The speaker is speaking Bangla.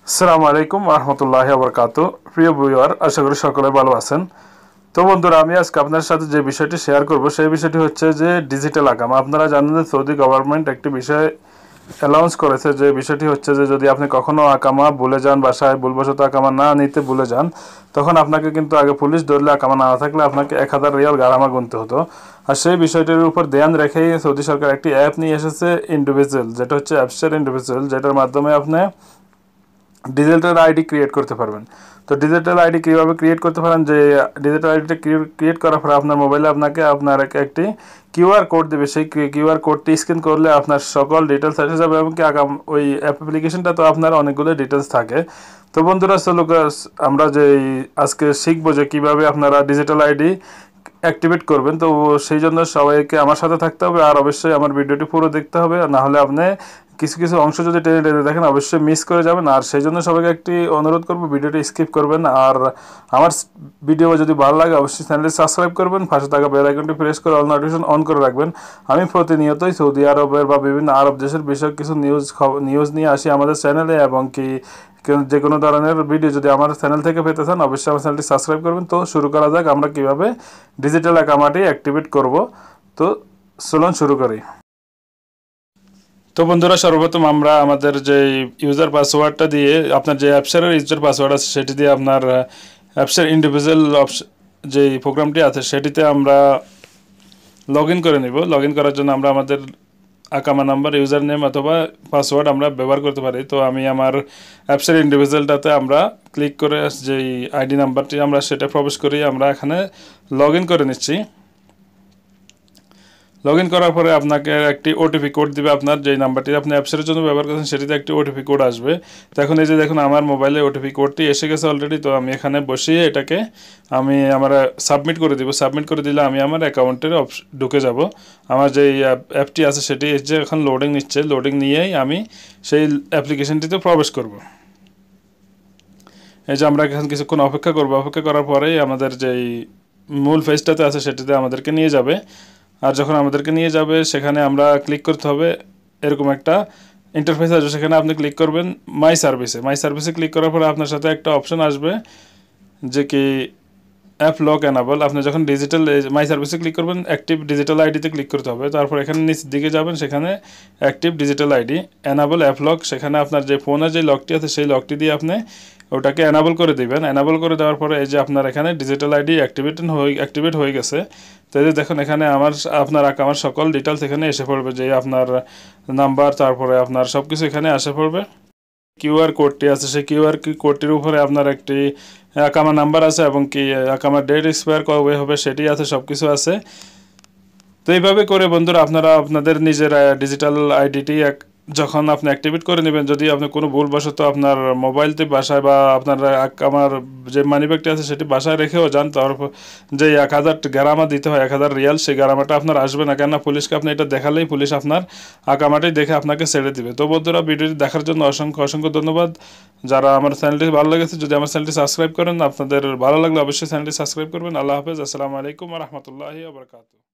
আসসালামু আলাইকুম রহমতুল্লাহি ওয়া বারাকাতুহু। প্রিয় ভিউয়ার, আশা করি সকলে ভালো আছেন। তো বন্ধুরা, আমি আজকে আপনার সাথে যে বিষয়টি শেয়ার করব সেই বিষয়টি হচ্ছে যে ডিজিটাল আকামা। আপনারা জানেন যে সৌদি গভর্নমেন্ট একটি বিষয় অ্যানাউন্স করেছে, যে বিষয়টি হচ্ছে যে যদি আপনি কখনো আকামা ভুলে যান, বাসায় ভুলবশত আকামা না নিতে ভুলে যান, তখন আপনাকে কিন্তু আগে পুলিশ ধরলে আকামা না থাকলে আপনাকে 1000 রিয়াল গারামা গুনতে হতো। আর সেই বিষয়টির উপর ধ্যান রেখেই সৌদি সরকার একটি অ্যাপ নিয়ে এসেছে, ইন্ডিভিজুয়াল, যেটা হচ্ছে অ্যাপসের ইন্ডিভিজুয়াল, যেটার মাধ্যমে আপনি ডিজিটাল আইডি ক্রিয়েট করতে পারবেন। তো ডিজিটাল আইডি কীভাবে ক্রিয়েট করতে পারেন, যে ডিজিটাল আইডিটা ক্রিয়েট করার পরে আপনার মোবাইলে আপনার একটি কিউআর কোড দেবে। সেই কিউআর কোডটি স্ক্যান করলে আপনার সকল ডিটেলস এসে যাবে, এবং কি ওই অ্যাপ্লিকেশনটা তো আপনার অনেকগুলো ডিটেলস থাকে। তো বন্ধুরা, চলো আমরা যে আজকে শিখবো যে কীভাবে আপনারা ডিজিটাল আইডি অ্যাক্টিভেট করবেন। তো সেই জন্য সবাইকে আমার সাথে থাকতে হবে, আর অবশ্যই আমার ভিডিওটি পুরো দেখতে হবে, না হলে আপনি কিছু কিছু অংশ যদি টেনে টেনে দেখেন অবশ্যই মিস করে যাবেন। আর সেই জন্য সবাইকে একটি অনুরোধ করবো, ভিডিওটি স্কিপ করবেন। আর আমার ভিডিও যদি ভালো লাগে অবশ্যই চ্যানেলটি সাবস্ক্রাইব করবেন, পাশে থাকা বেল আইকনটি প্রেস করে অল নোটিফিকেশন অন করে রাখবেন। আমি প্রতিনিয়তই সৌদি আরবের বা বিভিন্ন আরব দেশের বিষয়ে কিছু নিউজ নিয়ে আসি আমাদের চ্যানেলে, এবং কি যে কোনো ধরনের ভিডিও যদি আমার চ্যানেল থেকে পেতে চান অবশ্যই আমার চ্যানেলটি সাবস্ক্রাইব করবেন। তো শুরু করা যাক, আমরা কিভাবে ডিজিটাল আকামাটি অ্যাক্টিভেট করব। তো চলুন শুরু করি। তো বন্ধুরা, সর্বপ্রথম আমরা আমাদের যে ইউজার পাসওয়ার্ডটা দিয়ে, আপনার যে অ্যাপসের ইউজার পাসওয়ার্ড আছে সেটি দিয়ে আপনার অ্যাপসের ইন্ডিভিজুয়াল যে প্রোগ্রামটি আছে সেটিতে আমরা লগ ইন করে নিব। লগ ইন করার জন্য আমরা আমাদের আকামা নাম্বার, ইউজার নেম অথবা পাসওয়ার্ড আমরা ব্যবহার করতে পারি। তো আমি আমার অ্যাপসের ইন্ডিভিজুয়ালটাতে আমরা ক্লিক করে যেই আইডি নাম্বারটি আমরা সেটা প্রবেশ করি, আমরা এখানে লগ ইন করে নিচ্ছি। লগ ইন করার পরে আপনাকে একটি ওটিপি কোড দিবে। আপনার যেই নাম্বারটি আপনি অ্যাপসের জন্য ব্যবহার করছেন সেটিতে একটি ওটিপি কোড আসবে। তো এখন এই যে দেখুন, আমার মোবাইলে ওটিপি কোডটি এসে গেছে অলরেডি। তো আমি এখানে বসিয়ে এটাকে আমার সাবমিট করে দিব। সাবমিট করে দিলে আমি আমার অ্যাকাউন্টের ঢুকে যাব। আমার যেই অ্যাপটি আছে সেটি যে এখন লোডিং নিচ্ছে, লোডিং নিয়েই আমি সেই অ্যাপ্লিকেশনটিতে প্রবেশ করব। এই যে আমরা এখন কিছুক্ষণ অপেক্ষা করব। অপেক্ষা করার পরেই আমাদের যেই মূল পেজটাতে আছে সেটিতে আমাদেরকে নিয়ে যাবে। আর যখন আমাদেরকে নিয়ে যাবে সেখানে আমরা ক্লিক করতে হবে, এরকম একটা ইন্টারফেস আসবে। সেখানে আপনি ক্লিক করবেন মাই সার্ভিসে ক্লিক করার পরে আপনার সাথে একটা অপশন আসবে যে কি অ্যাপ লক এনাবল। আপনি যখন ডিজিটাল মাই সার্ভিসে ক্লিক করবেন, অ্যাক্টিভ ডিজিটাল আইডিতে ক্লিক করতে হবে। তারপর এখানে নিচ দিকে যাবেন, সেখানে active digital ID enable app lock, সেখানে আপনার যে ফোনের যে লকটি আছে সেই লকটি দিয়ে আপনি ওটাকে এনাবল করে দিবেন। এনাবল করে দেওয়ার পরে এই যে আপনার এখানে ডিজিটাল আইডি অ্যাক্টিভেট হয়ে গেছে। তো এই যে দেখুন, এখানে আপনার সকল ডিটেলস এখানে এসে পড়বে, যে আপনার নাম্বার, তারপরে আপনার সব কিছু এখানে এসে পড়বে। কিউআর কোডটি আছে, সেই কিউআর কোডটির উপরে আপনার একটি আকামা নাম্বার আছে, এবং কি আকামার ডেট এক্সপায়ার কবে হবে সেটি আছে, সব কিছু আছে। তো এইভাবে করে বন্ধুরা আপনারা আপনাদের নিজের ডিজিটাল আইডিটি যখন আপনি অ্যাক্টিভেট করে নেবেন, যদি আপনি কোনো ভুলবশত আপনার মোবাইলটি বাসায় বা আপনার আমার যে মানিব্যাগটি আছে সেটি বাসায় রেখেও যান, তারপর যে 1000 গারামা দিতে হয়, 1000 রিয়াল, সেই গারামাটা আপনার আসবে না। কেননা পুলিশকে আপনি এটা দেখালেই পুলিশ আপনার আকামাটি দেখে আপনাকে ছেড়ে দিবে। তো বন্ধুরা, ভিডিওটি দেখার জন্য অসংখ্য অসংখ্য ধন্যবাদ। যারা আমার চ্যানেলটি ভালো লেগেছে, যদি আমার চ্যানেলটি সাবস্ক্রাইব করেন, আপনাদের ভালো লাগলে অবশ্যই চ্যানেলটি সাবস্ক্রাইব করবেন। আল্লাহ হাফেজ, আসসালামু আলাইকুম ওয়া রাহমাতুল্লাহি ওয়া বারাকাতুহু।